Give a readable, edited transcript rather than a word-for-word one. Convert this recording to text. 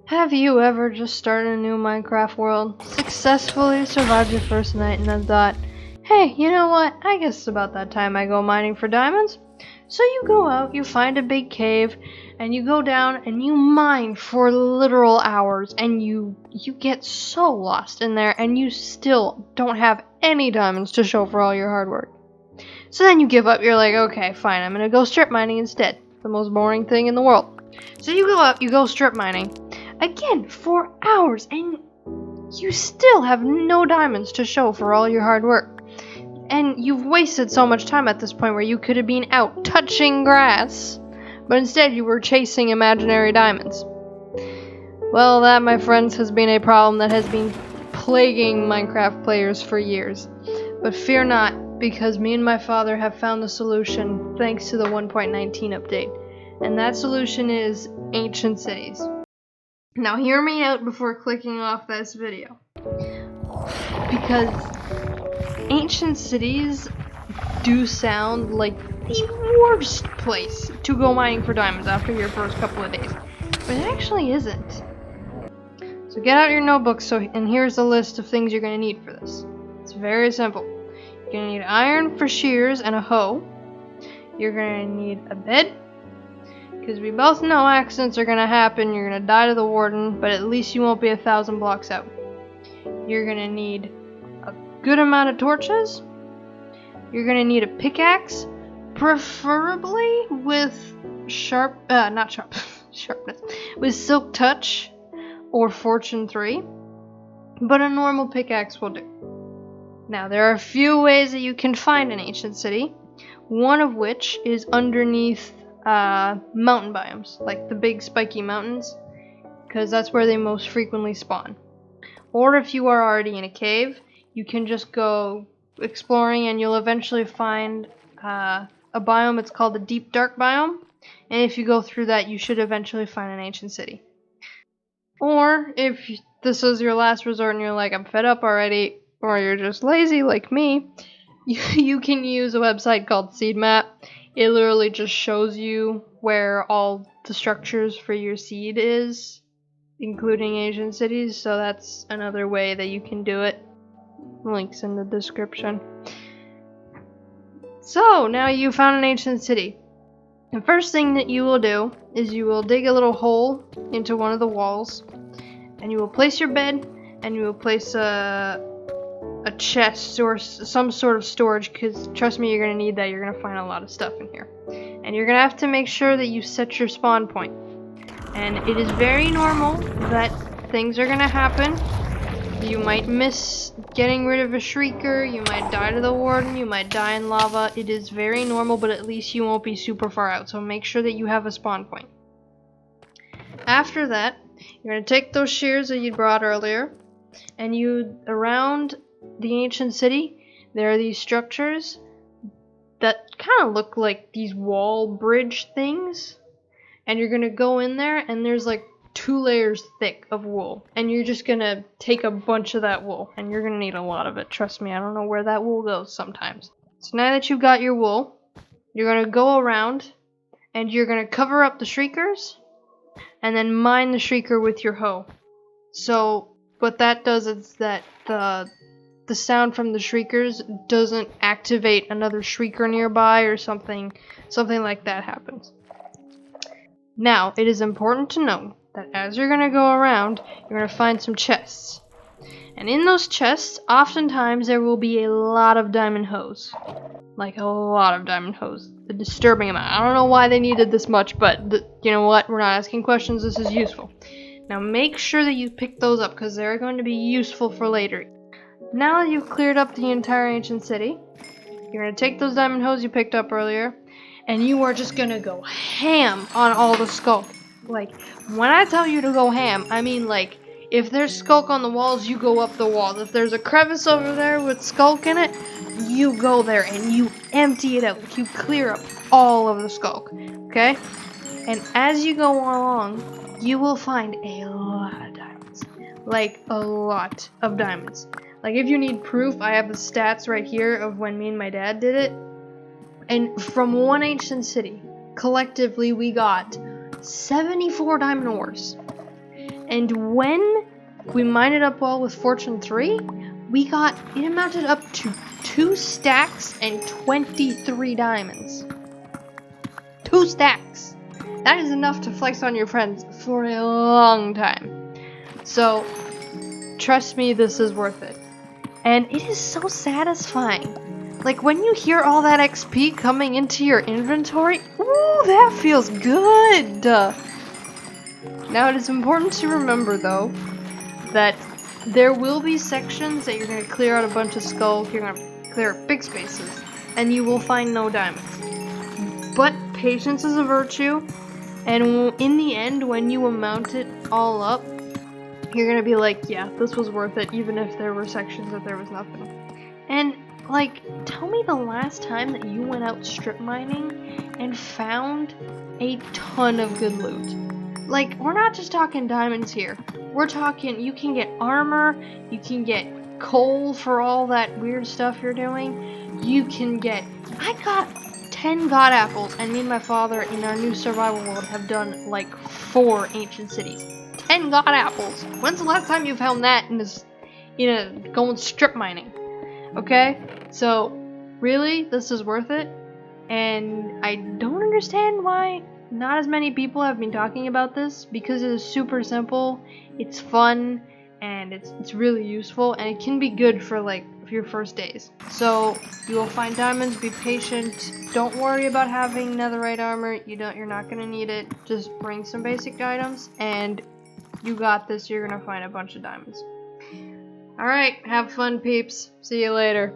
Have you ever just started a new Minecraft world, successfully survived your first night, and then thought, hey, you know what, I guess it's about that time I go mining for diamonds? So you go out, you find a big cave, and you go down and you mine for literal hours, and you get so lost in there, and you still don't have any diamonds to show for all your hard work. So then you give up, you're like, okay, fine, I'm gonna go strip mining instead. The most boring thing in the world. So you go up, you go strip mining. Again, for hours, and you still have no diamonds to show for all your hard work. And you've wasted so much time at this point where you could have been out touching grass, but instead you were chasing imaginary diamonds. Well, that, my friends, has been a problem that has been plaguing Minecraft players for years. But fear not, because me and my father have found the solution thanks to the 1.19 update. And that solution is ancient cities. Now hear me out before clicking off this video. Because ancient cities do sound like the worst place to go mining for diamonds after your first couple of days. But it actually isn't. So get out your notebooks, and here's a list of things you're going to need for this. It's very simple. You're going to need iron for shears and a hoe. You're going to need a bed, because we both know accidents are going to happen. You're going to die to the warden, but at least you won't be 1,000 blocks out. You're going to need a good amount of torches. You're going to need a pickaxe, preferably with sharpness, with silk touch or fortune 3, but a normal pickaxe will do. Now, there are a few ways that you can find an ancient city, one of which is underneath mountain biomes, like the big spiky mountains, because that's where they most frequently spawn. Or if you are already in a cave, you can just go exploring and you'll eventually find a biome. It's called the deep dark biome, and if you go through that, you should eventually find an ancient city. Or if this is your last resort and you're like, I'm fed up already, or you're just lazy like me, you can use a website called Seedmap. It literally just shows you where all the structures for your seed is, including ancient cities, so that's another way that you can do it. Links in the description. So, now you found an ancient city. The first thing that you will do is you will dig a little hole into one of the walls, and you will place your bed, and you will place a chest or some sort of storage, because trust me, you're going to need that. You're going to find a lot of stuff in here. And you're going to have to make sure that you set your spawn point. And it is very normal that things are going to happen. You might miss getting rid of a shrieker, you might die to the warden, you might die in lava. It is very normal, but at least you won't be super far out, so make sure that you have a spawn point. After that, you're going to take those shears that you brought earlier, and around the ancient city, there are these structures that kind of look like these wall bridge things, and you're going to go in there, and there's like 2 layers thick of wool, and you're just gonna take a bunch of that wool, and you're gonna need a lot of it. Trust me, I don't know where that wool goes sometimes. So now that you've got your wool, you're gonna go around and you're gonna cover up the shriekers and then mine the shrieker with your hoe. So what that does is that the sound from the shriekers doesn't activate another shrieker nearby or something like that happens. Now, it is important to know that as you're going to go around, you're going to find some chests. And in those chests, oftentimes there will be a lot of diamond hoes. Like a lot of diamond hoes. A disturbing amount. I don't know why they needed this much, but you know what? We're not asking questions. This is useful. Now make sure that you pick those up, because they're going to be useful for later. Now that you've cleared up the entire ancient city, you're going to take those diamond hoes you picked up earlier, and you are just going to go ham on all the skulk. Like, when I tell you to go ham, I mean, like, if there's skulk on the walls, you go up the walls. If there's a crevice over there with skulk in it, you go there and you empty it out. Like, you clear up all of the skulk, okay? And as you go along, you will find a lot of diamonds. Like, a lot of diamonds. Like, if you need proof, I have the stats right here of when me and my dad did it. And from one ancient city, collectively, we got 74 diamond ores. And when we mined it up well with Fortune 3, it amounted up to 2 stacks and 23 diamonds. 2 stacks! That is enough to flex on your friends for a long time. So, trust me, this is worth it. And it is so satisfying. Like, when you hear all that XP coming into your inventory, ooh, that feels good! Now, it is important to remember, though, that there will be sections that you're going to clear out a bunch of skulls, you're going to clear up big spaces, and you will find no diamonds. But patience is a virtue, and in the end, when you amount it all up, you're going to be like, yeah, this was worth it, even if there were sections that there was nothing. And, like, tell me the last time that you went out strip mining and found a ton of good loot. Like, we're not just talking diamonds here. We're talking, you can get armor, you can get coal for all that weird stuff you're doing. You can get, I got 10 god apples, and me and my father in our new survival world have done like 4 ancient cities. 10 god apples. When's the last time you found that going strip mining? Okay? So, really, this is worth it. And I don't understand why not as many people have been talking about this, because it is super simple, it's fun, and it's really useful, and it can be good for like your first days. So you will find diamonds, be patient, don't worry about having netherite armor, you're not gonna need it, just bring some basic items, and you got this, you're gonna find a bunch of diamonds. Alright, have fun peeps, see you later.